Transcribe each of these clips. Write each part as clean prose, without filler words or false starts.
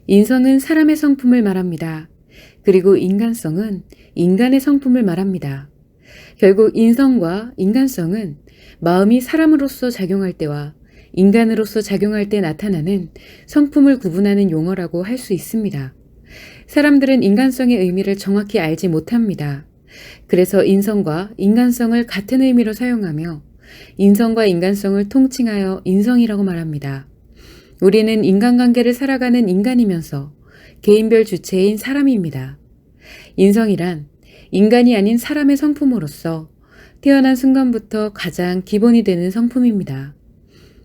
인성은 사람의 성품을 말합니다. 그리고 인간성은 인간의 성품을 말합니다. 결국 인성과 인간성은 마음이 사람으로서 작용할 때와 인간으로서 작용할 때 나타나는 성품을 구분하는 용어라고 할 수 있습니다. 사람들은 인간성의 의미를 정확히 알지 못합니다. 그래서 인성과 인간성을 같은 의미로 사용하며 인성과 인간성을 통칭하여 인성이라고 말합니다. 우리는 인간관계를 살아가는 인간이면서 개인별 주체인 사람입니다. 인성이란 인간이 아닌 사람의 성품으로서 태어난 순간부터 가장 기본이 되는 성품입니다.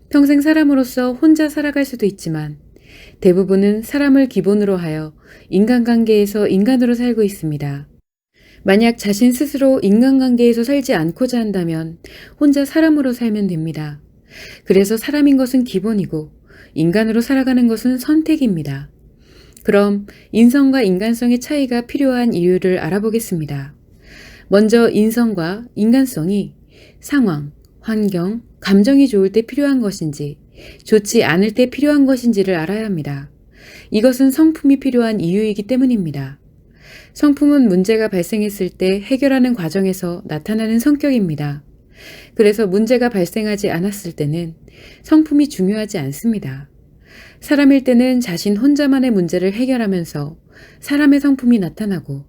평생 사람으로서 혼자 살아갈 수도 있지만 대부분은 사람을 기본으로 하여 인간관계에서 인간으로 살고 있습니다. 만약 자신 스스로 인간관계에서 살지 않고자 한다면 혼자 사람으로 살면 됩니다. 그래서 사람인 것은 기본이고 인간으로 살아가는 것은 선택입니다. 그럼 인성과 인간성의 차이가 필요한 이유를 알아보겠습니다. 먼저 인성과 인간성이 상황, 환경, 감정이 좋을 때 필요한 것인지 좋지 않을 때 필요한 것인지를 알아야 합니다. 이것은 성품이 필요한 이유이기 때문입니다. 성품은 문제가 발생했을 때 해결하는 과정에서 나타나는 성격입니다. 그래서 문제가 발생하지 않았을 때는 성품이 중요하지 않습니다. 사람일 때는 자신 혼자만의 문제를 해결하면서 사람의 성품이 나타나고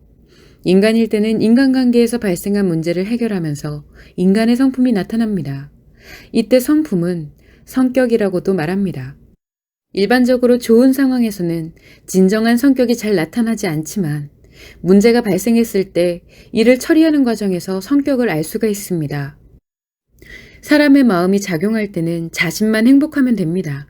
인간일 때는 인간관계에서 발생한 문제를 해결하면서 인간의 성품이 나타납니다. 이때 성품은 성격이라고도 말합니다. 일반적으로 좋은 상황에서는 진정한 성격이 잘 나타나지 않지만 문제가 발생했을 때 이를 처리하는 과정에서 성격을 알 수가 있습니다. 사람의 마음이 작용할 때는 자신만 행복하면 됩니다.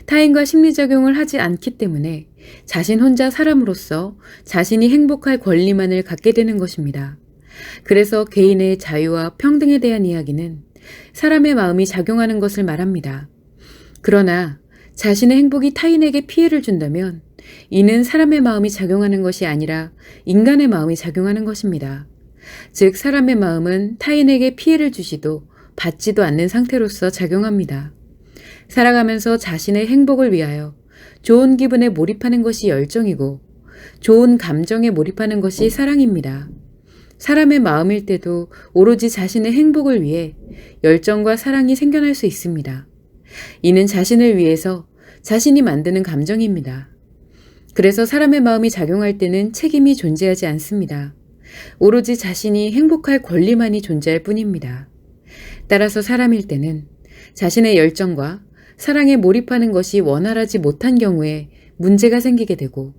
타인과 심리작용을 하지 않기 때문에 자신 혼자 사람으로서 자신이 행복할 권리만을 갖게 되는 것입니다. 그래서 개인의 자유와 평등에 대한 이야기는 사람의 마음이 작용하는 것을 말합니다. 그러나 자신의 행복이 타인에게 피해를 준다면 이는 사람의 마음이 작용하는 것이 아니라 인간의 마음이 작용하는 것입니다. 즉 사람의 마음은 타인에게 피해를 주지도 받지도 않는 상태로서 작용합니다. 살아가면서 자신의 행복을 위하여 좋은 기분에 몰입하는 것이 열정이고 좋은 감정에 몰입하는 것이 사랑입니다. 사람의 마음일 때도 오로지 자신의 행복을 위해 열정과 사랑이 생겨날 수 있습니다. 이는 자신을 위해서 자신이 만드는 감정입니다. 그래서 사람의 마음이 작용할 때는 책임이 존재하지 않습니다. 오로지 자신이 행복할 권리만이 존재할 뿐입니다. 따라서 사람일 때는 자신의 열정과 사랑에 몰입하는 것이 원활하지 못한 경우에 문제가 생기게 되고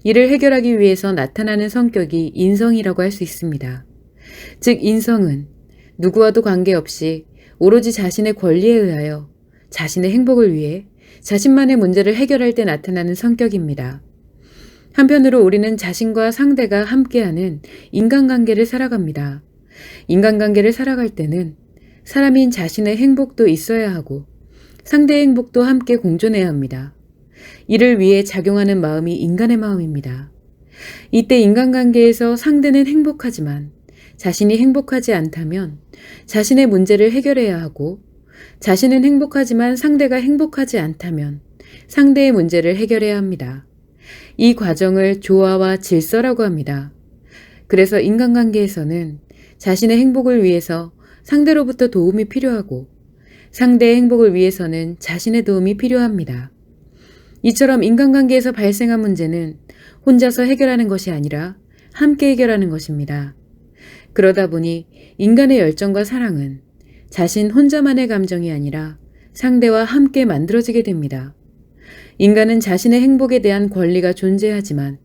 이를 해결하기 위해서 나타나는 성격이 인성이라고 할 수 있습니다. 즉 인성은 누구와도 관계없이 오로지 자신의 권리에 의하여 자신의 행복을 위해 자신만의 문제를 해결할 때 나타나는 성격입니다. 한편으로 우리는 자신과 상대가 함께하는 인간관계를 살아갑니다. 인간관계를 살아갈 때는 사람인 자신의 행복도 있어야 하고 상대의 행복도 함께 공존해야 합니다. 이를 위해 작용하는 마음이 인간의 마음입니다. 이때 인간관계에서 상대는 행복하지만 자신이 행복하지 않다면 자신의 문제를 해결해야 하고 자신은 행복하지만 상대가 행복하지 않다면 상대의 문제를 해결해야 합니다. 이 과정을 조화와 질서라고 합니다. 그래서 인간관계에서는 자신의 행복을 위해서 상대로부터 도움이 필요하고 상대의 행복을 위해서는 자신의 도움이 필요합니다. 이처럼 인간관계에서 발생한 문제는 혼자서 해결하는 것이 아니라 함께 해결하는 것입니다. 그러다 보니 인간의 열정과 사랑은 자신 혼자만의 감정이 아니라 상대와 함께 만들어지게 됩니다. 인간은 자신의 행복에 대한 권리가 존재하지만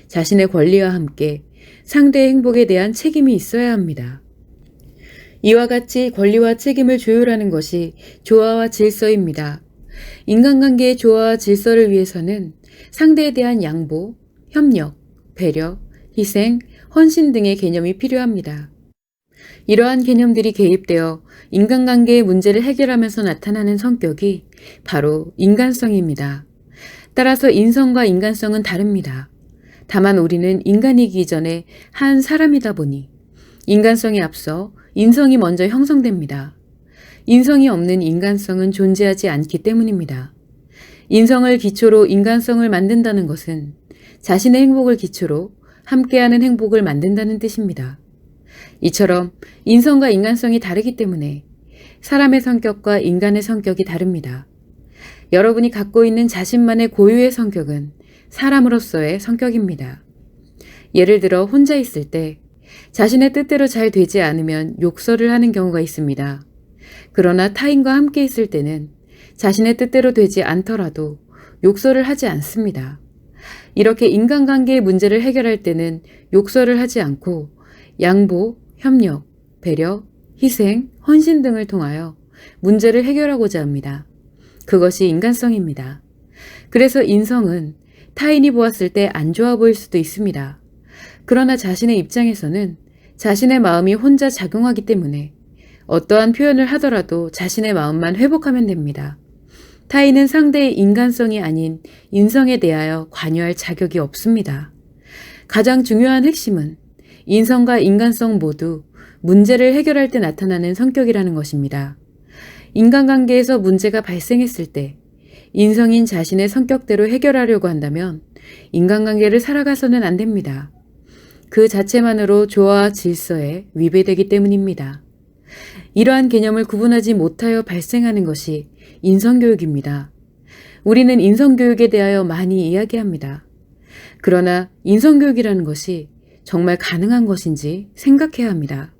자신의 권리와 함께 상대의 행복에 대한 책임이 있어야 합니다. 이와 같이 권리와 책임을 조율하는 것이 조화와 질서입니다. 인간관계의 조화와 질서를 위해서는 상대에 대한 양보, 협력, 배려, 희생, 헌신 등의 개념이 필요합니다. 이러한 개념들이 개입되어 인간관계의 문제를 해결하면서 나타나는 성격이 바로 인간성입니다. 따라서 인성과 인간성은 다릅니다. 다만 우리는 인간이기 전에 한 사람이다 보니 인간성에 앞서 인성이 먼저 형성됩니다. 인성이 없는 인간성은 존재하지 않기 때문입니다. 인성을 기초로 인간성을 만든다는 것은 자신의 행복을 기초로 함께하는 행복을 만든다는 뜻입니다. 이처럼 인성과 인간성이 다르기 때문에 사람의 성격과 인간의 성격이 다릅니다. 여러분이 갖고 있는 자신만의 고유의 성격은 사람으로서의 성격입니다. 예를 들어 혼자 있을 때 자신의 뜻대로 잘 되지 않으면 욕설을 하는 경우가 있습니다. 그러나 타인과 함께 있을 때는 자신의 뜻대로 되지 않더라도 욕설을 하지 않습니다. 이렇게 인간관계의 문제를 해결할 때는 욕설을 하지 않고 양보, 협력, 배려, 희생, 헌신 등을 통하여 문제를 해결하고자 합니다. 그것이 인간성입니다. 그래서 인성은 타인이 보았을 때 안 좋아 보일 수도 있습니다. 그러나 자신의 입장에서는 자신의 마음이 혼자 작용하기 때문에 어떠한 표현을 하더라도 자신의 마음만 회복하면 됩니다. 타인은 상대의 인간성이 아닌 인성에 대하여 관여할 자격이 없습니다. 가장 중요한 핵심은 인성과 인간성 모두 문제를 해결할 때 나타나는 성격이라는 것입니다. 인간관계에서 문제가 발생했을 때 인성인 자신의 성격대로 해결하려고 한다면 인간관계를 살아가서는 안 됩니다. 그 자체만으로 조화와 질서에 위배되기 때문입니다. 이러한 개념을 구분하지 못하여 발생하는 것이 인성교육입니다. 우리는 인성교육에 대하여 많이 이야기합니다. 그러나 인성교육이라는 것이 정말 가능한 것인지 생각해야 합니다.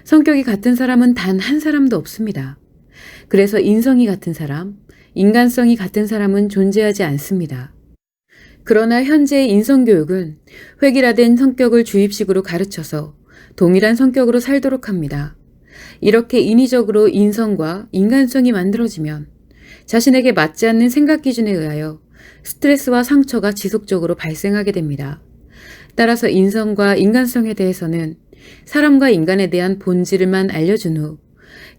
성격이 같은 사람은 단 한 사람도 없습니다. 그래서 인성이 같은 사람, 인간성이 같은 사람은 존재하지 않습니다. 그러나 현재의 인성교육은 획일화된 성격을 주입식으로 가르쳐서 동일한 성격으로 살도록 합니다. 이렇게 인위적으로 인성과 인간성이 만들어지면 자신에게 맞지 않는 생각 기준에 의하여 스트레스와 상처가 지속적으로 발생하게 됩니다. 따라서 인성과 인간성에 대해서는 사람과 인간에 대한 본질을만 알려준 후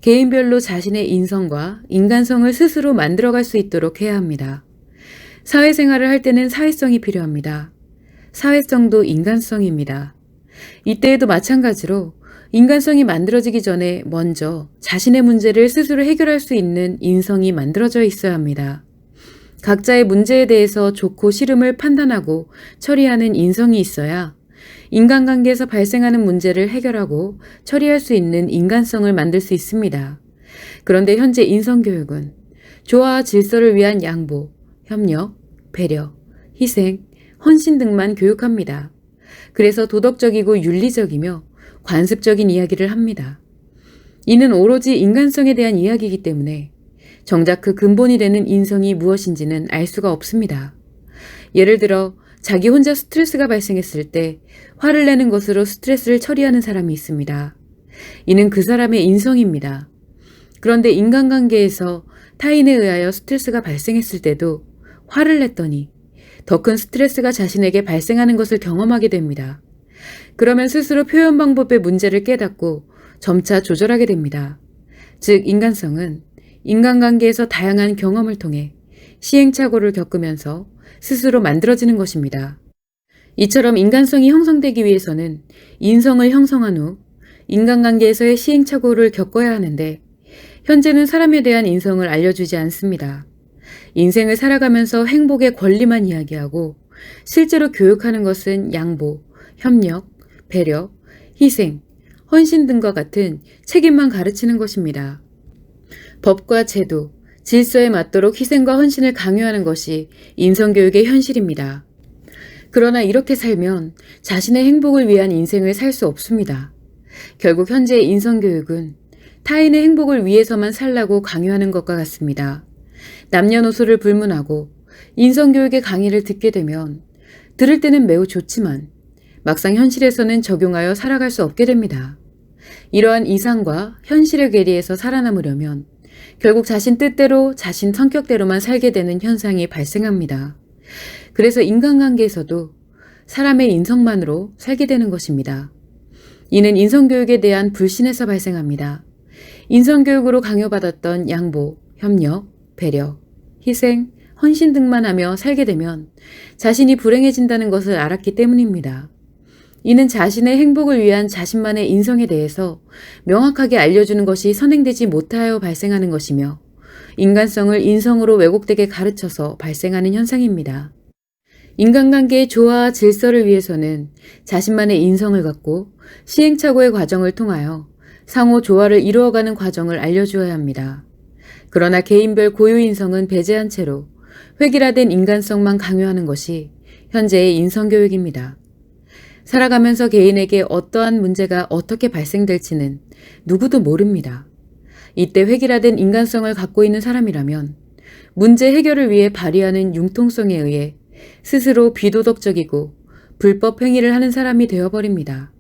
개인별로 자신의 인성과 인간성을 스스로 만들어갈 수 있도록 해야 합니다. 사회생활을 할 때는 사회성이 필요합니다. 사회성도 인간성입니다. 이때에도 마찬가지로 인간성이 만들어지기 전에 먼저 자신의 문제를 스스로 해결할 수 있는 인성이 만들어져 있어야 합니다. 각자의 문제에 대해서 좋고 싫음을 판단하고 처리하는 인성이 있어야 인간관계에서 발생하는 문제를 해결하고 처리할 수 있는 인간성을 만들 수 있습니다. 그런데 현재 인성교육은 조화와 질서를 위한 양보, 협력, 배려, 희생, 헌신 등만 교육합니다. 그래서 도덕적이고 윤리적이며 관습적인 이야기를 합니다. 이는 오로지 인간성에 대한 이야기이기 때문에 정작 그 근본이 되는 인성이 무엇인지는 알 수가 없습니다. 예를 들어 자기 혼자 스트레스가 발생했을 때 화를 내는 것으로 스트레스를 처리하는 사람이 있습니다. 이는 그 사람의 인성입니다. 그런데 인간관계에서 타인에 의하여 스트레스가 발생했을 때도 화를 냈더니 더 큰 스트레스가 자신에게 발생하는 것을 경험하게 됩니다. 그러면 스스로 표현 방법의 문제를 깨닫고 점차 조절하게 됩니다. 즉 인간성은 인간관계에서 다양한 경험을 통해 시행착오를 겪으면서 스스로 만들어지는 것입니다. 이처럼 인간성이 형성되기 위해서는 인성을 형성한 후 인간관계에서의 시행착오를 겪어야 하는데 현재는 사람에 대한 인성을 알려주지 않습니다. 인생을 살아가면서 행복의 권리만 이야기하고 실제로 교육하는 것은 양보, 협력, 배려, 희생, 헌신 등과 같은 책임만 가르치는 것입니다. 법과 제도, 질서에 맞도록 희생과 헌신을 강요하는 것이 인성교육의 현실입니다. 그러나 이렇게 살면 자신의 행복을 위한 인생을 살 수 없습니다. 결국 현재의 인성교육은 타인의 행복을 위해서만 살라고 강요하는 것과 같습니다. 남녀노소를 불문하고 인성교육의 강의를 듣게 되면 들을 때는 매우 좋지만 막상 현실에서는 적용하여 살아갈 수 없게 됩니다. 이러한 이상과 현실의 괴리에서 살아남으려면 결국 자신 뜻대로 자신 성격대로만 살게 되는 현상이 발생합니다. 그래서 인간관계에서도 사람의 인성만으로 살게 되는 것입니다. 이는 인성교육에 대한 불신에서 발생합니다. 인성교육으로 강요받았던 양보, 협력, 배려, 희생, 헌신 등만 하며 살게 되면 자신이 불행해진다는 것을 알았기 때문입니다. 이는 자신의 행복을 위한 자신만의 인성에 대해서 명확하게 알려주는 것이 선행되지 못하여 발생하는 것이며 인간성을 인성으로 왜곡되게 가르쳐서 발생하는 현상입니다. 인간관계의 조화와 질서를 위해서는 자신만의 인성을 갖고 시행착오의 과정을 통하여 상호 조화를 이루어가는 과정을 알려주어야 합니다. 그러나 개인별 고유인성은 배제한 채로 획일화된 인간성만 강요하는 것이 현재의 인성교육입니다. 살아가면서 개인에게 어떠한 문제가 어떻게 발생될지는 누구도 모릅니다. 이때 획일화된 인간성을 갖고 있는 사람이라면 문제 해결을 위해 발휘하는 융통성에 의해 스스로 비도덕적이고 불법 행위를 하는 사람이 되어버립니다.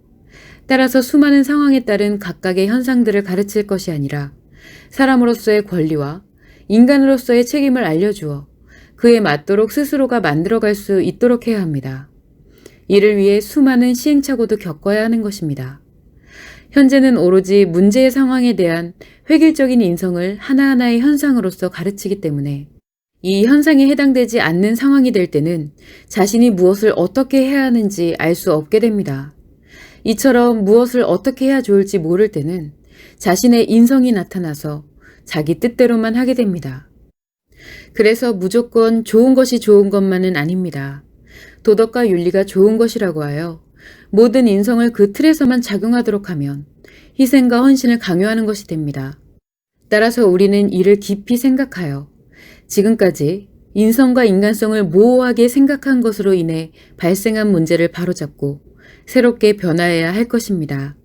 따라서 수많은 상황에 따른 각각의 현상들을 가르칠 것이 아니라 사람으로서의 권리와 인간으로서의 책임을 알려주어 그에 맞도록 스스로가 만들어갈 수 있도록 해야 합니다. 이를 위해 수많은 시행착오도 겪어야 하는 것입니다. 현재는 오로지 문제의 상황에 대한 획일적인 인성을 하나하나의 현상으로서 가르치기 때문에 이 현상에 해당되지 않는 상황이 될 때는 자신이 무엇을 어떻게 해야 하는지 알 수 없게 됩니다. 이처럼 무엇을 어떻게 해야 좋을지 모를 때는 자신의 인성이 나타나서 자기 뜻대로만 하게 됩니다. 그래서 무조건 좋은 것이 좋은 것만은 아닙니다. 도덕과 윤리가 좋은 것이라고 하여 모든 인성을 그 틀에서만 작용하도록 하면 희생과 헌신을 강요하는 것이 됩니다. 따라서 우리는 이를 깊이 생각하여 지금까지 인성과 인간성을 모호하게 생각한 것으로 인해 발생한 문제를 바로잡고 새롭게 변화해야 할 것입니다.